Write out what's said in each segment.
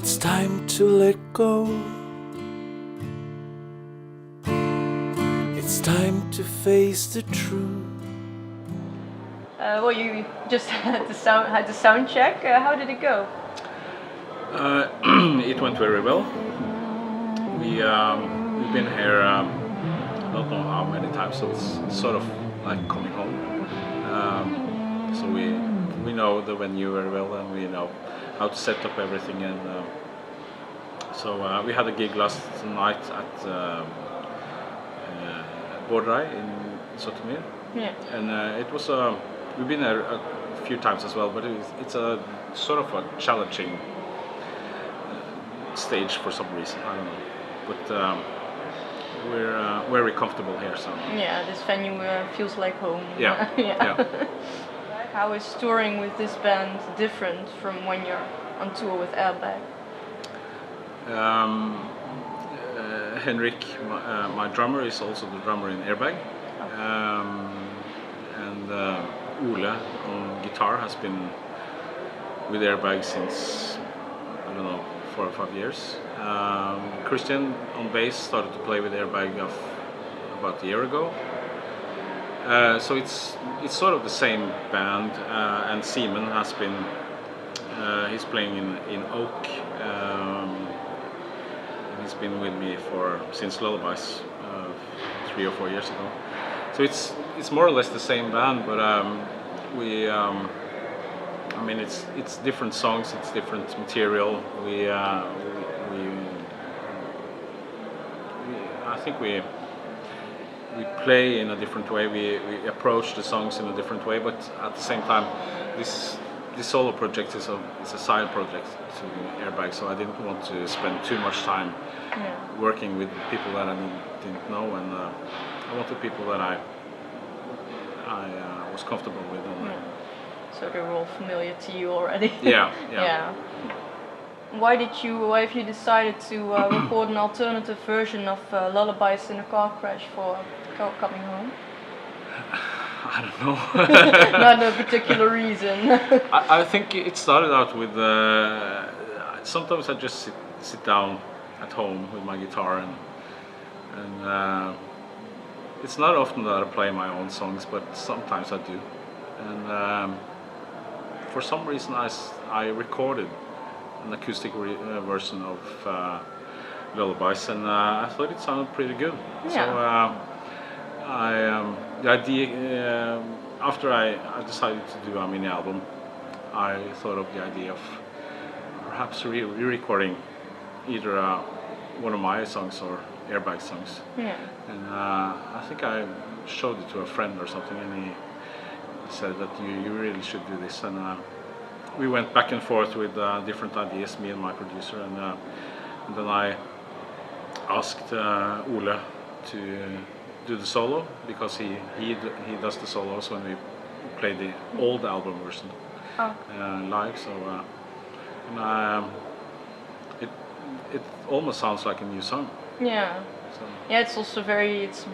It's time to let go. It's time to face the truth. Well, you just had the sound check. How did it go? It went very well. We've been here I don't know how many times, so it's sort of like coming home. So we know the venue very well, and we know how to set up everything. And so we had a gig last night at Bjorn Riis in Sotomir. Yeah. And it was we've been there a few times as well, but it's a sort of a challenging stage for some reason. I don't know, but we're very comfortable here. So yeah, this venue feels like home. Yeah. Yeah. How is touring with this band different from when you're on tour with Airbag? Henrik, my drummer, is also the drummer in Airbag, and Ole on guitar has been with Airbag since, I don't know, 4 or 5 years. Christian on bass started to play with Airbag about a year ago. So it's sort of the same band, and Simon has been he's playing in Oak. He's been with me since Lullabies 3 or 4 years ago. So it's more or less the same band, but I mean it's different songs, it's different material. I think we play in a different way. We approach the songs in a different way, but at the same time, this solo project is a side project to Airbag, so I didn't want to spend too much time working with people that I didn't know, and I wanted people that I was comfortable with. So they're all familiar to you already. Yeah. Why have you decided to record an alternative version of Lullabies in a Car Crash for Coming Home? I don't know. Not a particular reason. I think it started out with sometimes I just sit down at home with my guitar, and it's not often that I play my own songs, but sometimes I do. And for some reason I recorded an acoustic version of Lullabies, and I thought it sounded pretty good. Yeah. So the idea, after I decided to do a mini album, I thought of the idea of perhaps re-recording either one of my songs or Airbag songs. Yeah. And I think I showed it to a friend or something, and he said that you really should do this. And we went back and forth with different ideas, me and my producer, and then I asked Ole to do the solo, because he does the solos when we play the old album version live. So it almost sounds like a new song. Yeah. So. Yeah, it's also it's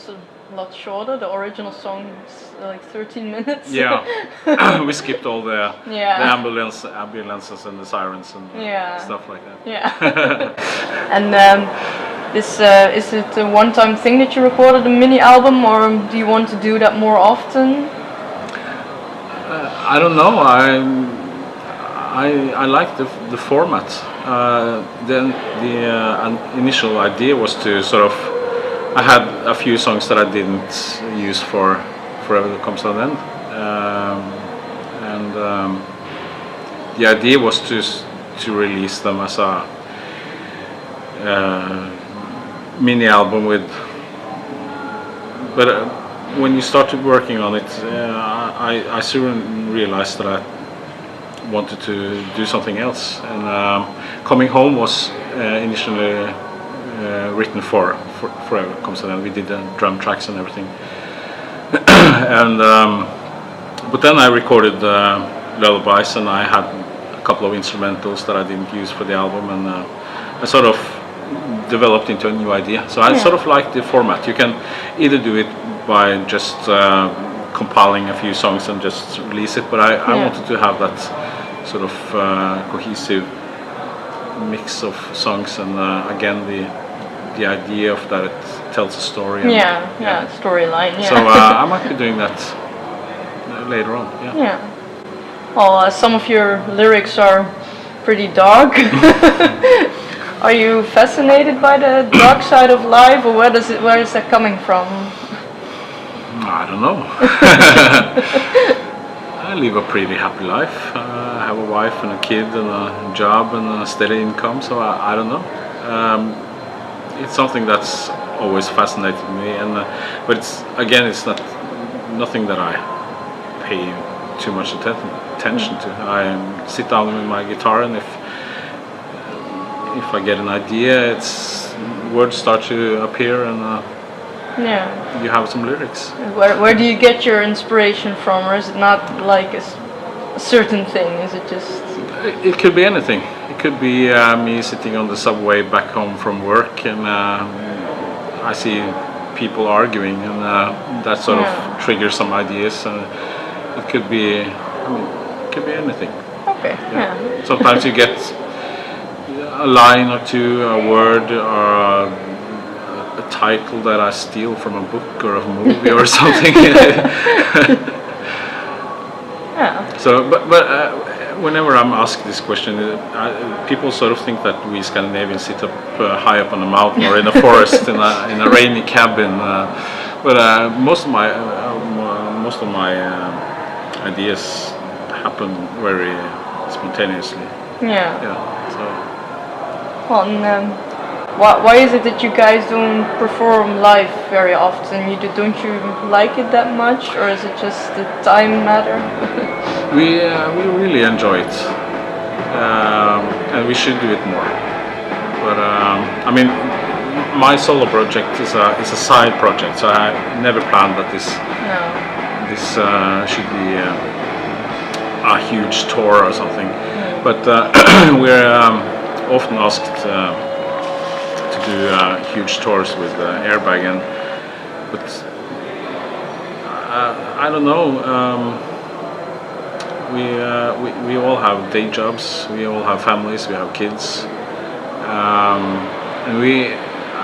a lot shorter. The original song is like 13 minutes. Yeah. We skipped all the ambulances and the sirens and stuff like that. Yeah. And is it a one-time thing that you recorded a mini album, or do you want to do that more often? I don't know. I like the format. Then the initial idea was to sort of, I had a few songs that I didn't use for Forever Comes to an End, and the idea was to release them as a mini album with. But when you started working on it, I soon realized that I wanted to do something else, and Coming Home was initially written for Forever Comes to an End. We did the drum tracks and everything, and but then I recorded Lullabies, and I had a couple of instrumentals that I didn't use for the album, and I sort of developed into a new idea. So I sort of like the format. You can either do it by just compiling a few songs and just release it, but I wanted to have that sort of cohesive mix of songs, and again the idea of that it tells a story. And, storyline. Yeah. So I might be doing that later on. Yeah. Yeah. Well, some of your lyrics are pretty dark. Are you fascinated by the dark side of life, or where is that coming from? I don't know. I live a pretty happy life. I have a wife and a kid and a job and a steady income, so I don't know. It's something that's always fascinated me, and but it's nothing that I pay too much attention to. I sit down with my guitar, and if I get an idea, words start to appear, and you have some lyrics. Where do you get your inspiration from, or is it not like a certain thing? Is it just? It could be anything. It could be me sitting on the subway back home from work, and I see people arguing, and that sort of triggers some ideas. It could be, it could be anything. Okay. Yeah. Sometimes you get a line or two, a word, or a title that I steal from a book or a movie or something. Yeah. So, but whenever I'm asked this question, people sort of think that we Scandinavians sit up high up on a mountain or in a forest in a rainy cabin. But most of my ideas happen very spontaneously. Yeah. Yeah. So. Well, and, why is it that you guys don't perform live very often? Don't you like it that much, or is it just the time matter? We really enjoy it, and we should do it more. But I mean, my solo project is a side project, so I never planned that this should be a huge tour or something. But we're often asked to do huge tours with Airbag, but I don't know. We all have day jobs. We all have families. We have kids, and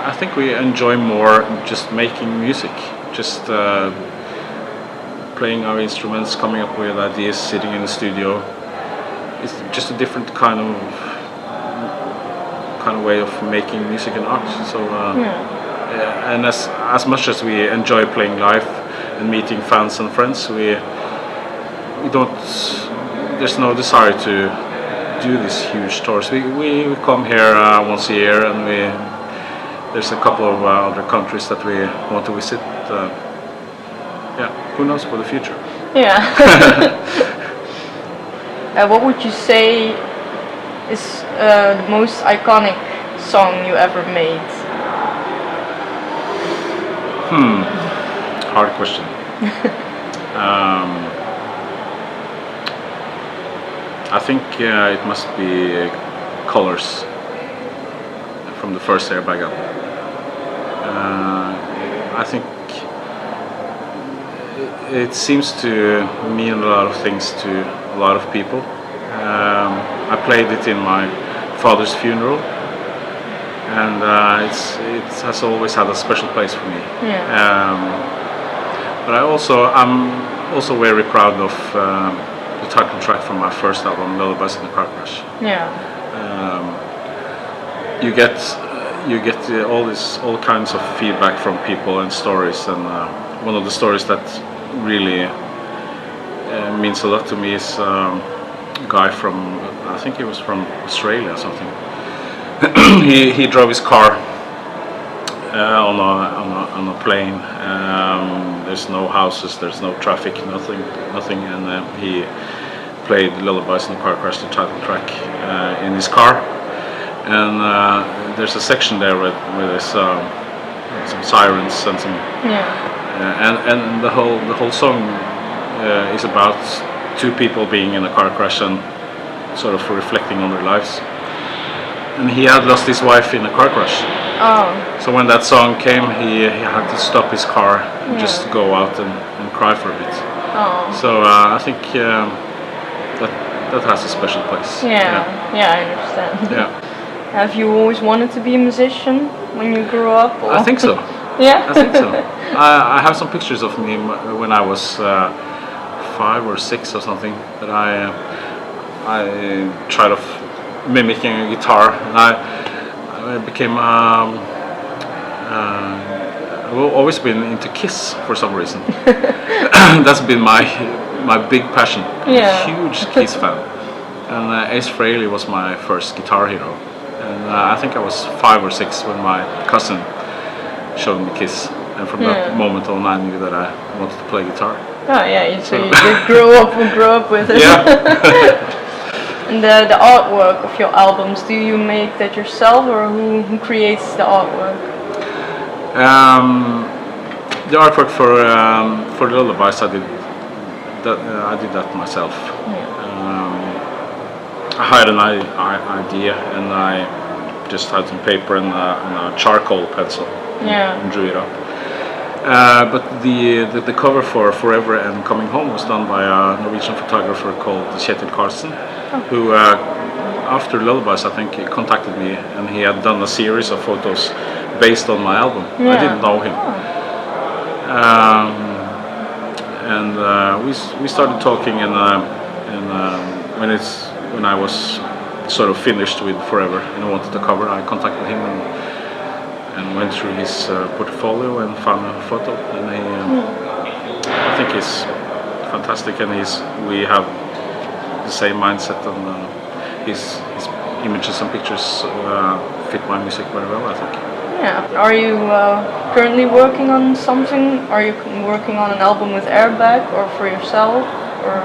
I think we enjoy more just making music, just playing our instruments, coming up with ideas, sitting in the studio. It's just a different kind of way of making music and art. So, and as much as we enjoy playing live and meeting fans and friends, we don't. There's no desire to do these huge tours. We come here once a year, and there's a couple of other countries that we want to visit. Who knows for the future? Yeah. What would you say is the most iconic song you ever made? Hard question. I think it must be Colors from the first Airbag album. I think it seems to mean a lot of things to a lot of people. I played it in my father's funeral, and it has always had a special place for me. But I'm also very proud of the title track from my first album, Lullabies in the Car Crash. You get all kinds of feedback from people and stories, and one of the stories that really means a lot to me is a guy from, I think he was from Australia or something. he drove his car on a plane. There's no houses, there's no traffic, nothing, and he played Lullabies in the Car Crash, the title track, in his car. And there's a section there with there's some sirens and some, and the whole song is about two people being in a car crash and sort of reflecting on their lives. And he had lost his wife in a car crash. So when that song came, he had to stop his car and just go out and cry for a bit. So I think that has a special place. I understand. Have you always wanted to be a musician when you grew up? Or? I think so. Yeah? I think so. I have some pictures of me when I was 5 or 6 or something that I tried of mimicking a guitar, and I became I've always been into Kiss for some reason. That's been my big passion. Yeah. Huge Kiss fan, and Ace Frehley was my first guitar hero. And I think I was 5 or 6 when my cousin showed me Kiss, and from that moment on, I knew that I wanted to play guitar. Oh yeah, so you grew up with it. Yeah. And the artwork of your albums, do you make that yourself, or who creates the artwork? The artwork for the lullabies, I did that myself. I had an idea, and I just had some paper and a charcoal pencil and drew it up. But the cover for Forever and Coming Home was done by a Norwegian photographer called Kjetil Karlsen, who after Lullabies, I think, he contacted me, and he had done a series of photos based on my album. I didn't know him. And we started talking, and when I was sort of finished with Forever and I wanted to cover, I contacted him and went through his portfolio and found a photo, and I think he's fantastic, and we have the same mindset, and his images and pictures fit my music very well, I think. Yeah. Are you currently working on something? Are you working on an album with Airbag, or for yourself, or?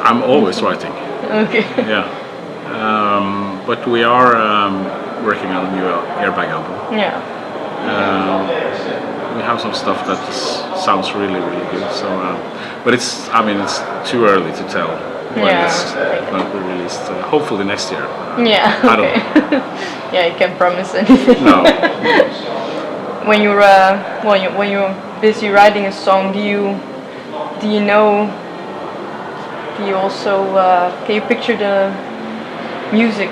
I'm always writing. Okay. Yeah. But we are working on a new Airbag album. Yeah. We have some stuff that sounds really, really good. So, but it's too early to tell when it's going to be released. Hopefully next year. Yeah. I don't know. Yeah, you can't promise anything. No. When you're when you're busy writing a song, do you also can you picture the music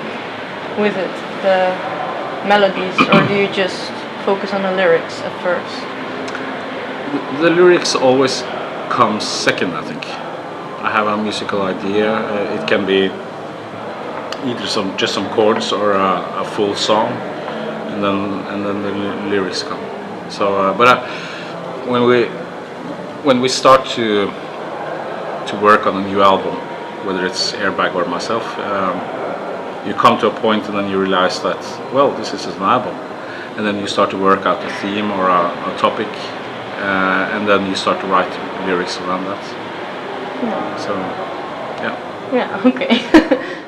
with it, the melodies, or do you just focus on the lyrics at first? The lyrics always comes second, I think. I have a musical idea. It can be either just some chords or a full song, and then the lyrics come. So, when we start to work on a new album, whether it's Airbag or myself, you come to a point and then you realize that, well, this is an album, and then you start to work out a theme or a topic, and then you start to write lyrics around that. So, yeah. Yeah. Okay.